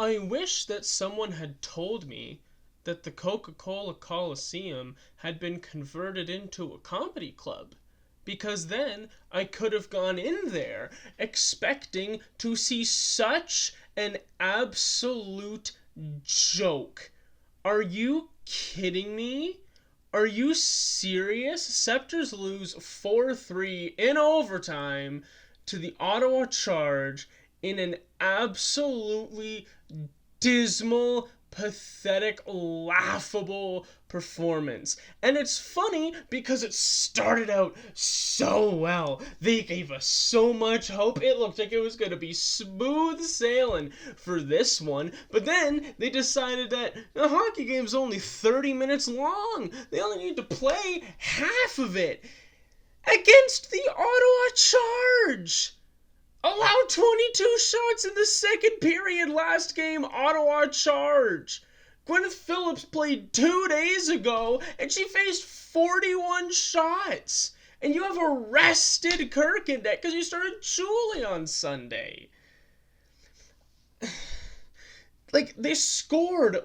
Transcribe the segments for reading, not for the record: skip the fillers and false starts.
I wish that someone had told me that the Coca-Cola Coliseum had been converted into a comedy club. Because then I could have gone in there expecting to see such an absolute joke. Are you kidding me? Are you serious? Sceptres lose 4-3 in overtime to the Ottawa Charge in an absolutely dismal, pathetic, laughable performance. And it's funny because it started out so well. They gave us so much hope. It looked like it was going to be smooth sailing for this one. But then they decided that the hockey game's only 30 minutes long. They only need to play half of it against the Ottawa Charge. Allowed 22 shots in the second period last game, Ottawa Charge. Gwyneth Phillips played 2 days ago, and she faced 41 shots. And you have arrested Kirk in that because you started Julie on Sunday. They scored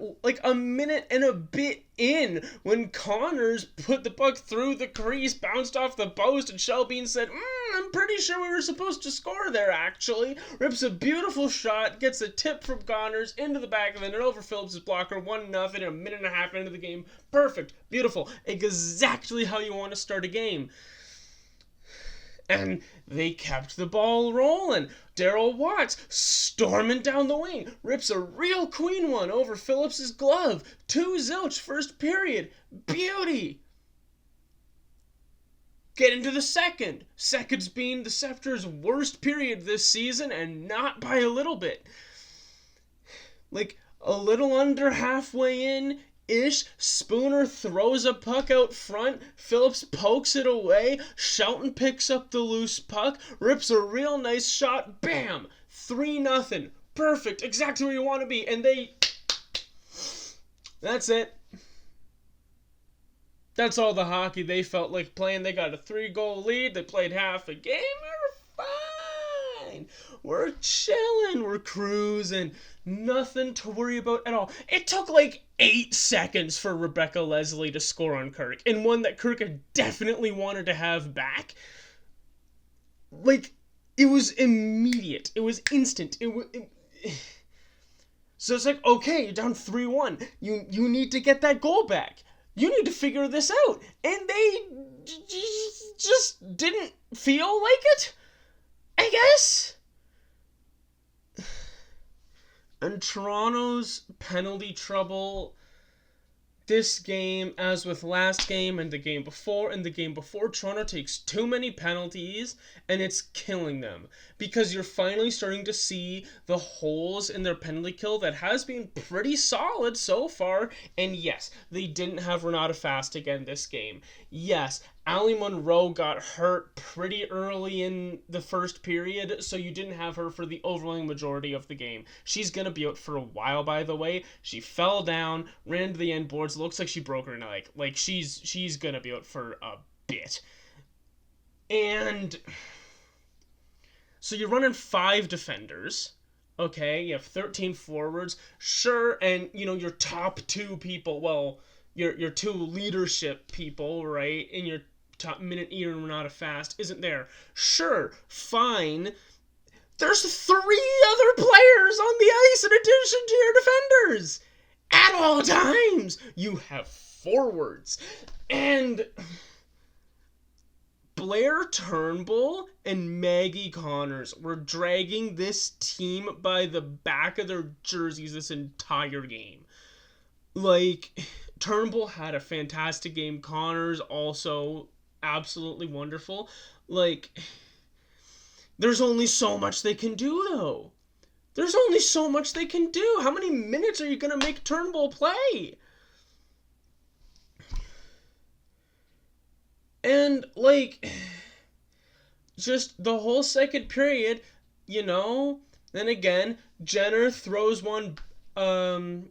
a minute and a bit in when Connors put the puck through the crease, bounced off the post, and Shelby said, I'm pretty sure we were supposed to score there, actually. Rips a beautiful shot, gets a tip from Connors into the back of the net over Phillips' blocker, 1-0, a minute and a half into the game. Perfect, beautiful, exactly how you want to start a game. And they kept the ball rolling. Darryl Watts storming down the wing. Rips a real queen one over Phillips' glove. 2-0 first period. Beauty. Get into the second. Second's being the Sceptres' worst period this season, and not by a little bit. A little under halfway in, Spooner throws a puck out front. Phillips pokes it away. Shelton picks up the loose puck. Rips a real nice shot. Bam! 3-0. Perfect. Exactly where you want to be. And that's it. That's all the hockey they felt like playing. They got a 3-goal lead. They played half a game. We're fine. We're chilling. We're cruising. Nothing to worry about at all. It took 8 seconds for Rebecca Leslie to score on Kirk, and one that Kirk had definitely wanted to have back. It was immediate. It was instant. So it's okay, you're down 3-1. You need to get that goal back. You need to figure this out. And they just didn't feel like it, I guess. And Toronto's penalty trouble this game, as with last game and the game before, Toronto takes too many penalties, and it's killing them. Because you're finally starting to see the holes in their penalty kill that has been pretty solid so far. And yes, they didn't have Renata Fast again this game. Yes, Allie Monroe got hurt pretty early in the first period, so you didn't have her for the overwhelming majority of the game. She's going to be out for a while, by the way. She fell down, ran to the end boards, looks like she broke her neck. She's going to be out for a bit. And so you're running 5 defenders. Okay, you have 13 forwards. Sure, and your top 2 people, your 2 leadership people, right, in your top minute eater and Renata Fast isn't there. Sure, fine. There's 3 other players on the ice in addition to your defenders. At all times, you have forwards. And Blair Turnbull and Maggie Connors were dragging this team by the back of their jerseys this entire game. Turnbull had a fantastic game. Connors also absolutely wonderful. There's only so much they can do, though. There's only so much they can do. How many minutes are you going to make Turnbull play? And, just the whole second period, then again, Jenner throws one on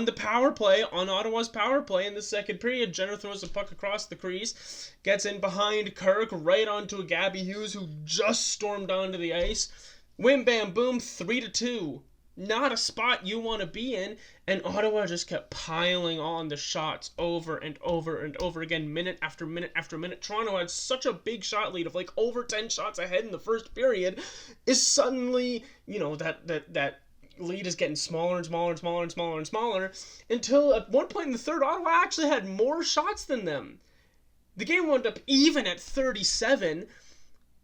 the power play, on Ottawa's power play in the second period. Jenner throws a puck across the crease, gets in behind Kirk, right onto a Gabby Hughes who just stormed onto the ice. Wham, bam, boom, 3-2. not a spot you want to be in. And Ottawa just kept piling on the shots over and over and over again, minute after minute after minute. Toronto had such a big shot lead of like over 10 shots ahead in the first period. Is suddenly, that lead is getting smaller and smaller and smaller and smaller and smaller, until at one point in the third, Ottawa actually had more shots than them. The game wound up even at 37,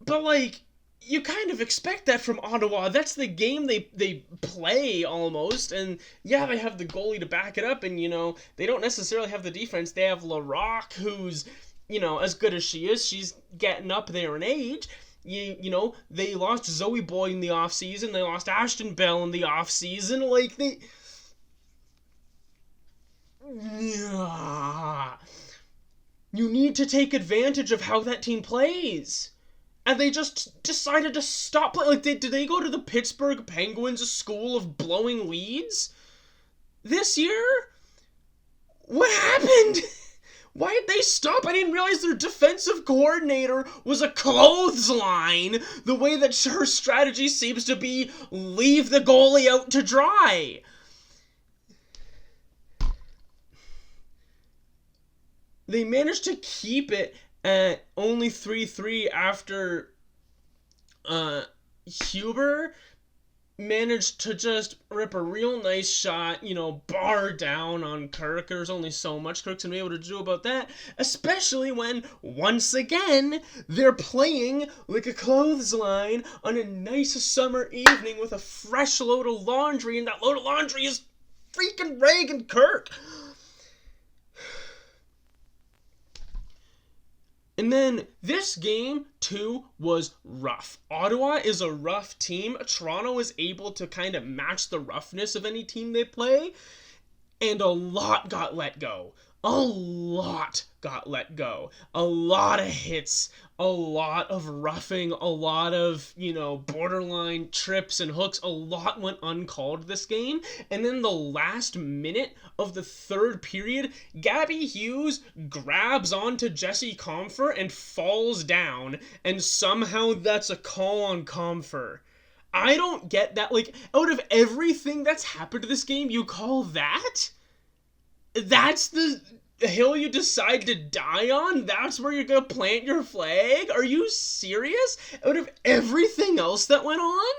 but like, you kind of expect that from Ottawa. That's the game they play almost, and yeah, they have the goalie to back it up, and they don't necessarily have the defense. They have LaRocque, who's as good as she is, she's getting up there in age. They lost Zoe Boyd in the offseason. They lost Ashton Bell in the offseason. Like, you need to take advantage of how that team plays. And they just decided to stop playing. Like, did they go to the Pittsburgh Penguins school of blowing leads this year? What happened? Why did they stop? I didn't realize their defensive coordinator was a clothesline. The way that her strategy seems to be leave the goalie out to dry. They managed to keep it at only 3-3 after Huber managed to just rip a real nice shot, bar down on Kirk. There's only so much Kirk's going to be able to do about that, especially when, once again, they're playing like a clothesline on a nice summer evening with a fresh load of laundry, and that load of laundry is freaking Reagan Kirk. And then this game, too, was rough. Ottawa is a rough team. Toronto is able to kind of match the roughness of any team they play. And a lot got let go. A lot got let go. A lot of hits. A lot of roughing. A lot of, borderline trips and hooks. A lot went uncalled this game. And then the last minute of the third period, Gabby Hughes grabs onto Jesse Compher and falls down. And somehow that's a call on Compher. I don't get that. Like, out of everything that's happened to this game, you call that? That's the hill you decide to die on? That's where you're gonna plant your flag? Are you serious? Out of everything else that went on?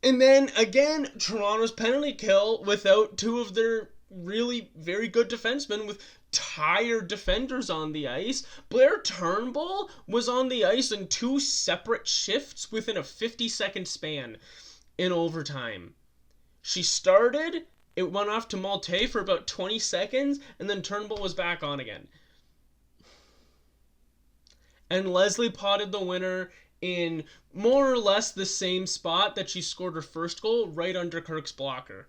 And then, again, Toronto's penalty kill without two of their really very good defensemen with tired defenders on the ice. Blair Turnbull was on the ice in two separate shifts within a 50-second span in overtime. She started, it went off to Malte for about 20 seconds, and then Turnbull was back on again. And Leslie potted the winner in more or less the same spot that she scored her first goal, right under Kirk's blocker.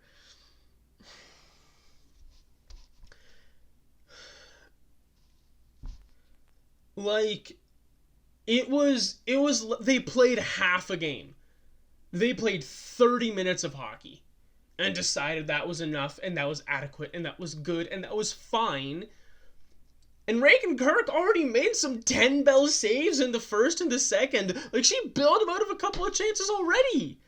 Like, it was, they played half a game. They played 30 minutes of hockey and decided that was enough, and that was adequate, and that was good, and that was fine. And Reagan Kirk already made some 10-bell saves in the first and the second. Like, she bailed him out of a couple of chances already.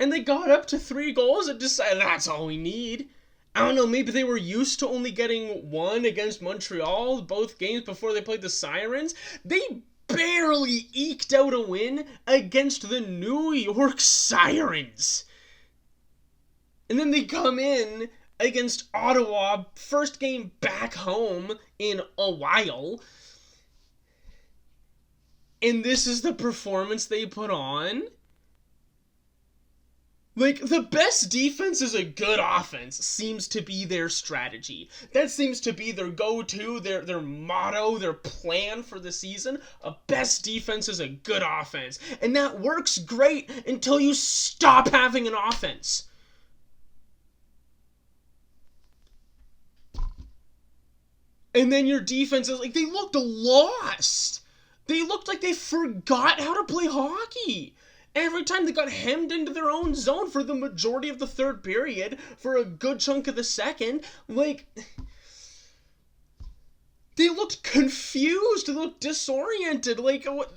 And they got up to 3 goals and decided that's all we need. I don't know, maybe they were used to only getting one against Montreal both games before they played the Sirens. They barely eked out a win against the New York Sirens. And then they come in against Ottawa, first game back home in a while. And this is the performance they put on. Like, the best defense is a good offense seems to be their strategy. That seems to be their go-to, their motto, their plan for the season. A best defense is a good offense. And that works great until you stop having an offense. And then your defense is like, they looked lost. They looked like they forgot how to play hockey. Every time they got hemmed into their own zone for the majority of the third period, for a good chunk of the second, like, they looked confused, they looked disoriented, like, what?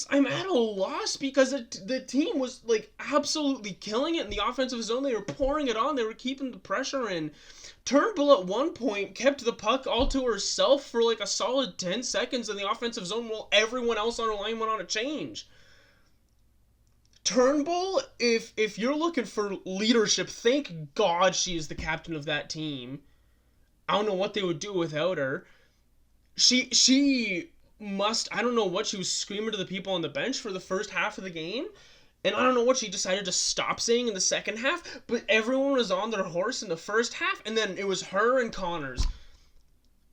I'm at a loss because the team was like absolutely killing it in the offensive zone. They were pouring it on. They were keeping the pressure in. Turnbull at one point kept the puck all to herself for like a solid 10 seconds in the offensive zone while everyone else on her line went on a change. Turnbull, if you're looking for leadership, thank God she is the captain of that team. I don't know what they would do without her. She must, I don't know what she was screaming to the people on the bench for the first half of the game. And I don't know what she decided to stop saying in the second half, but everyone was on their horse in the first half, and then it was her and Connors.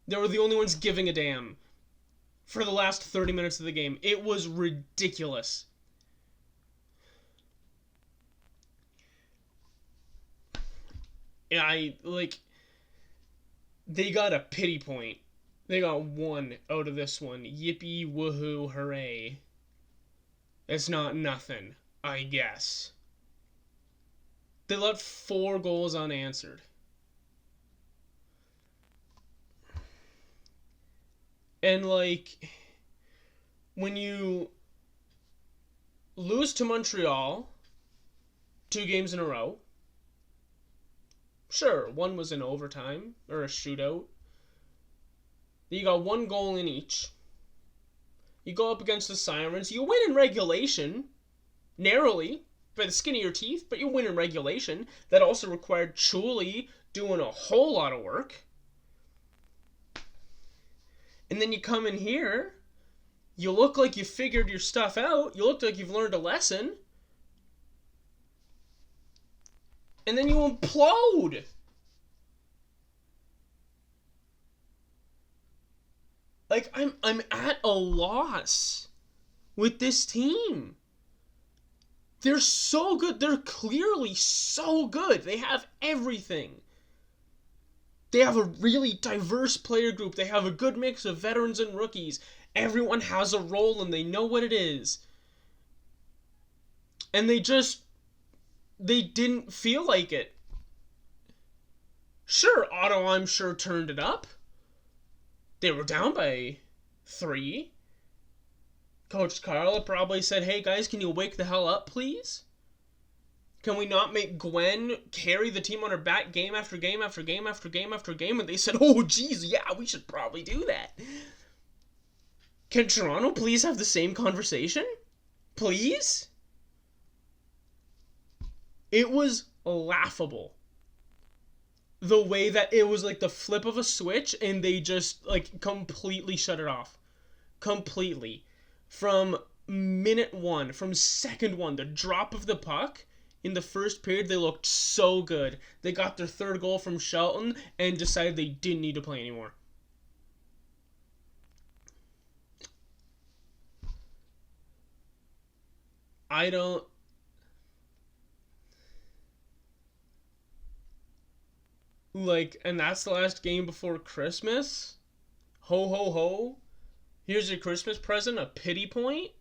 They were the only ones giving a damn for the last 30 minutes of the game. It was ridiculous. They got a pity point. They got one out of this one. Yippee, woohoo, hooray. It's not nothing, I guess. They let 4 goals unanswered. And, like, when you lose to Montreal 2 games in a row, sure, one was in overtime, or a shootout. You got 1 goal in each. You go up against the Sirens. You win in regulation, narrowly, by the skin of your teeth, but you win in regulation. That also required Chuli doing a whole lot of work. And then you come in here, you look like you figured your stuff out, you look like you've learned a lesson, and then you implode. Like, I'm at a loss with this team. They're so good. They're clearly so good. They have everything. They have a really diverse player group. They have a good mix of veterans and rookies. Everyone has a role and they know what it is. And they didn't feel like it. Sure, Otto, I'm sure, turned it up. They were down by 3. Coach Carl probably said, hey guys, can you wake the hell up, please? Can we not make Gwen carry the team on her back game after game after game after game after game? And they said, oh geez, yeah, we should probably do that. Can Toronto please have the same conversation? Please? It was laughable. The way that it was like the flip of a switch and they just like completely shut it off. Completely. From minute 1, from second 1, the drop of the puck in the first period, they looked so good. They got their 3rd goal from Shelton and decided they didn't need to play anymore. I don't... Like, and that's the last game before Christmas? Ho, ho, ho. Here's your Christmas present, a pity point?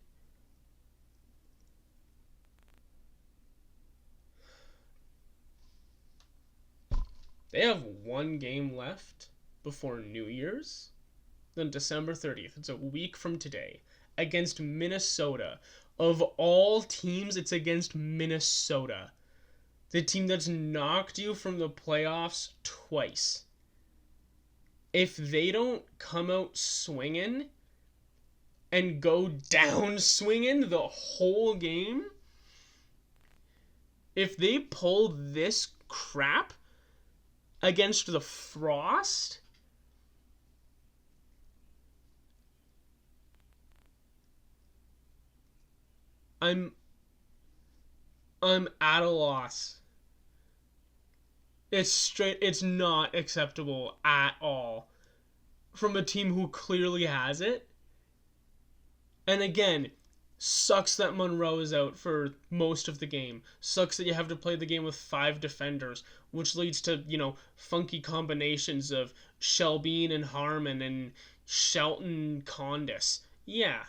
They have 1 game left before New Year's. Then December 30th. It's a week from today. Against Minnesota. Of all teams, it's against Minnesota. The team that's knocked you from the playoffs twice. If they don't come out swinging and go down swinging the whole game, if they pull this crap against the Frost, I'm at a loss. It's not acceptable at all from a team who clearly has it. And again, sucks that Monroe is out for most of the game. Sucks that you have to play the game with 5 defenders, which leads to, funky combinations of Shelbeen and Harmon and Shelton Condis. Yeah.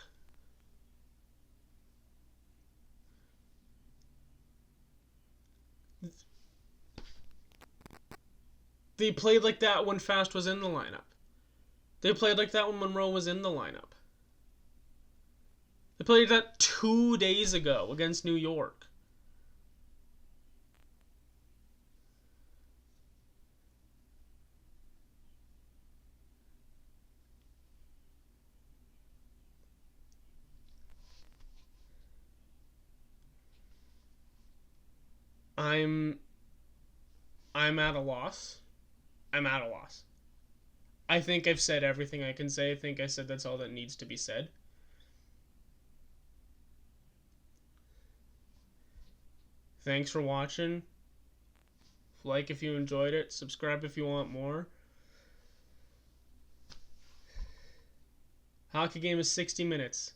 They played like that when Fast was in the lineup. They played like that when Monroe was in the lineup. They played that 2 days ago against New York. I'm I'm at a loss. I'm at a loss. I think I've said everything I can say. I think I said that's all that needs to be said. Thanks for watching. Like if you enjoyed it. Subscribe if you want more. Hockey game is 60 minutes.